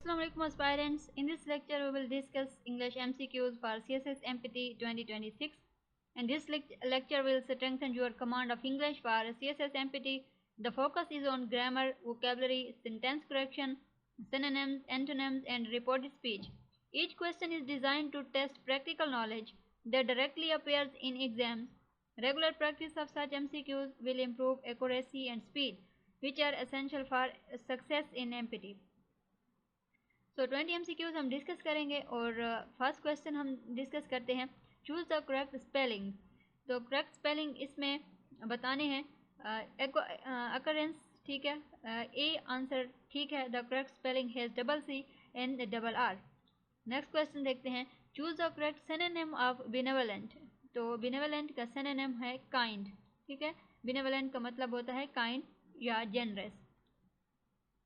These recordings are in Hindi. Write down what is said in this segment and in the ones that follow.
Assalamualaikum aspirants. In this lecture we will discuss English MCQs for CSS MPT 2026, and this lecture will strengthen your command of English for CSS MPT. The focus is on grammar, vocabulary, sentence correction, synonyms, antonyms and reported speech. Each question is designed to test practical knowledge that directly appears in exams. Regular practice of such MCQs will improve accuracy and speed, which are essential for success in MPT. तो 20 MCQs हम डिस्कस करेंगे और फर्स्ट क्वेश्चन हम डिस्कस करते हैं, चूज़ द करेक्ट स्पेलिंग। तो करेक्ट स्पेलिंग इसमें बताने हैं अकरेंस, ठीक है, ए आंसर ठीक है, the correct spelling has double C and double R. Next question देखते हैं, choose the correct synonym of benevolent. तो बेनेवोलेंट का सिनोनिम है काइंड, ठीक है, बेनेवोलेंट का मतलब होता है काइंड या जेनरस।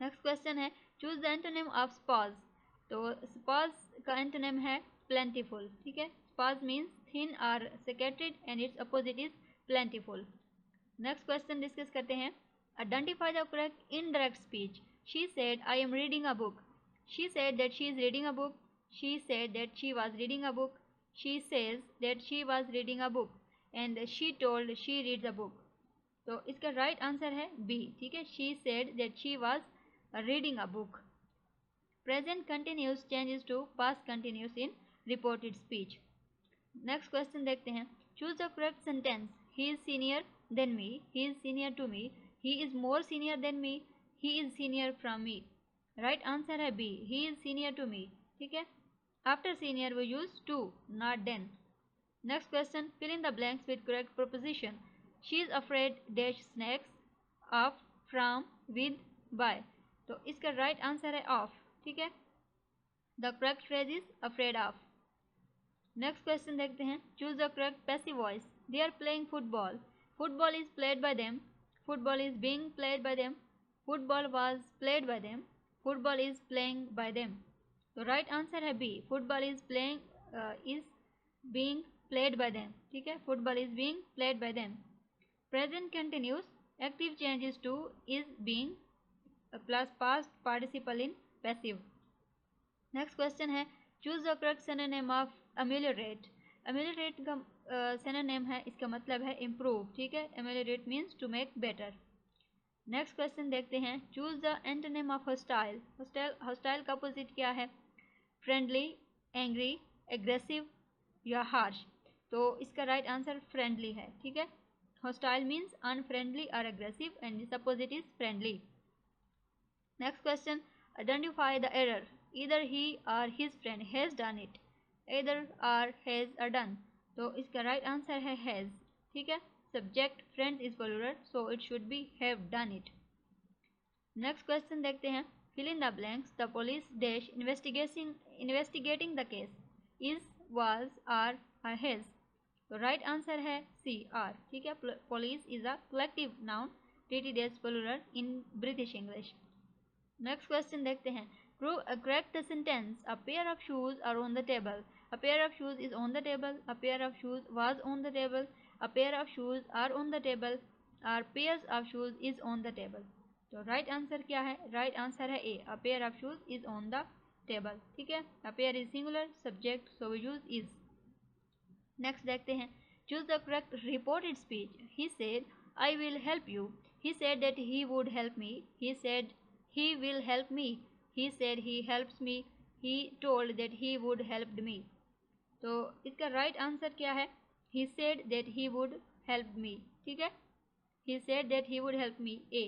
नेक्स्ट क्वेश्चन है, choose the antonym of sparse. तो स्पार्स का एंटोनिम है प्लेंटीफुल, ठीक है, स्पार्स मीन्स थिन और scattered and it's opposite is plentiful. Next question discuss करते हैं, identify the correct indirect speech. She said I am reading a book. She said that she is reading a book. She said that she was reading a book. She says that she was reading a book and she told she reads a book. तो इसका राइट आंसर है बी, ठीक है, she said that she was reading a book. Present continuous changes to past continuous in reported speech. Next question देखते हैं, choose the correct sentence. He is senior than me. He is senior to me. He is more senior than me. He is senior from me. Right answer है B. He is senior to me. ठीक है. After senior we use to, not then. Next question, fill in the blanks with correct preposition. She is afraid dash snakes, of, from, with, by. तो इसका राइट आंसर है ऑफ, ठीक है, the correct phrase is afraid of. Next question देखते हैं, choose the correct passive voice. They are playing football. Football is played by them. Football is being played by them. Football was played by them. Football is playing by them. तो राइट आंसर है B, football is playing is being played by them, ठीक है, football is being played by them. Present continuous, active changes two is being plus past participle in passive. Next question है, choose the correct synonym of ameliorate. Ameliorate का सिनोनिम है, इसका मतलब है इम्प्रूव, ठीक है, ameliorate means to make better. Next question देखते हैं, choose the antonym of hostile. Hostile का अपोजिट क्या है, फ्रेंडली, एंग्री, एग्रेसिव या हार्श। तो इसका राइट आंसर फ्रेंडली है, ठीक है, हॉस्टाइल मीन्स अनफ्रेंडली और aggressive and it's opposite is friendly. Next question, identify the error. Either he or his friend has done it. Either or has or done. तो इसका right answer है has, ठीक है, subject friends is plural so it should be have done it. Next question देखते हैं, fill in the blanks. The police dash investigating the case is, was, are or has. तो right answer है C, are, ठीक है, police is a collective noun treated as plural in British English. Next question देखते हैं, correct the sentence, a pair of shoes are on the table. A pair of shoes is on the table. A pair of shoes was on the table. A pair of shoes are on the table. Are pairs of shoes is on the table. तो राइट आंसर क्या है, राइट आंसर है A, a pair of shoes is on the table, ठीक है, अ pair is singular, subject so we use is. Next देखते हैं, choose the correct reported speech. He said I will help you. He said that he would help me. He said he will help me. He said he helps me. He told that he would help me. तो इसका राइट आंसर क्या है, he said that he would help me, ठीक है, he said that he would help me। A,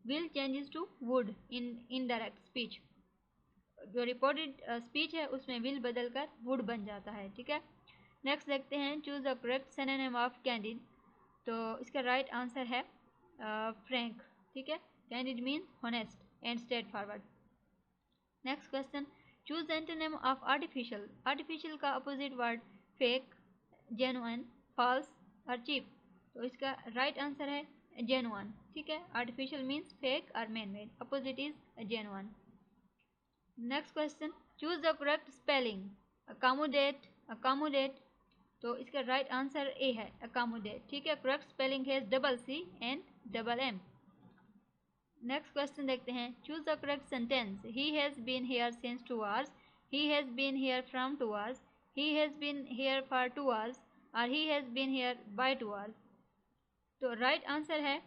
will changes to would in indirect speech। जो रिपोर्टेड स्पीच है उसमें will बदल कर would बन जाता है, ठीक है। नेक्स्ट देखते हैं, choose the correct synonym of candid. तो इसका राइट आंसर है फ्रैंक, ठीक है, candid means honest and straightforward. Next question, choose the antonym of artificial. Artificial का opposite word fake, genuine, false और cheap। तो इसका right answer है genuine, ठीक है, artificial means fake or man-made, opposite is genuine. Next question, choose the correct spelling. Accommodate, accommodate। तो इसका right answer A है accommodate, ठीक है, correct spelling है double C and double M. Next question देखते हैं. Choose the correct sentence. He has been here since 2 hours. He has been here from 2 hours. He has been here for 2 hours. और he has been here by 2 hours. तो राइट आंसर है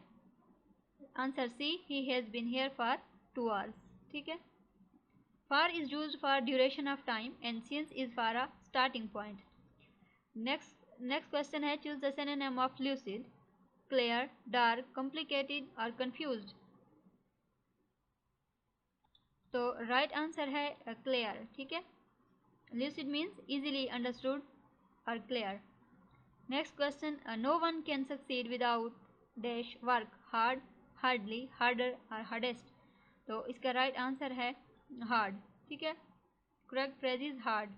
answer C, he has been here for 2 hours. ठीक है. For is used for duration of time and since is for a starting point. Next question है. Choose the synonym of lucid. Clear, dark, complicated और कंफ्यूज्ड. तो राइट आंसर है क्लियर. ठीक है. lucid मीन्स इजीली अंडरस्टूड और clear. Next question. No one can succeed without dash work hard, hardly, harder और हार्डेस्ट. तो इसका राइट आंसर है हार्ड. ठीक है. Correct phrase is hard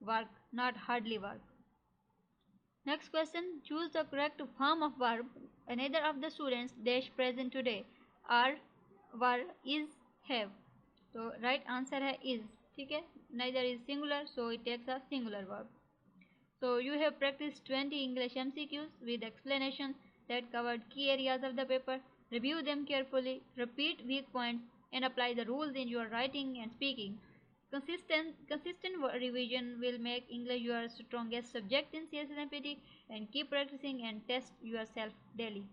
work, not hardly work. Next question. Choose the correct form of verb. neither of the students dash present today. are, were, is, have. तो राइट आंसर है is. ठीक है. neither is singular, so it takes a singular verb. So you have practiced 20 English MCQs with explanation that covered key areas of the paper. Review them carefully, repeat weak points, and apply the rules in your writing and speaking. Consistent revision will make English your strongest subject in CSS MPT, and keep practicing and test yourself daily.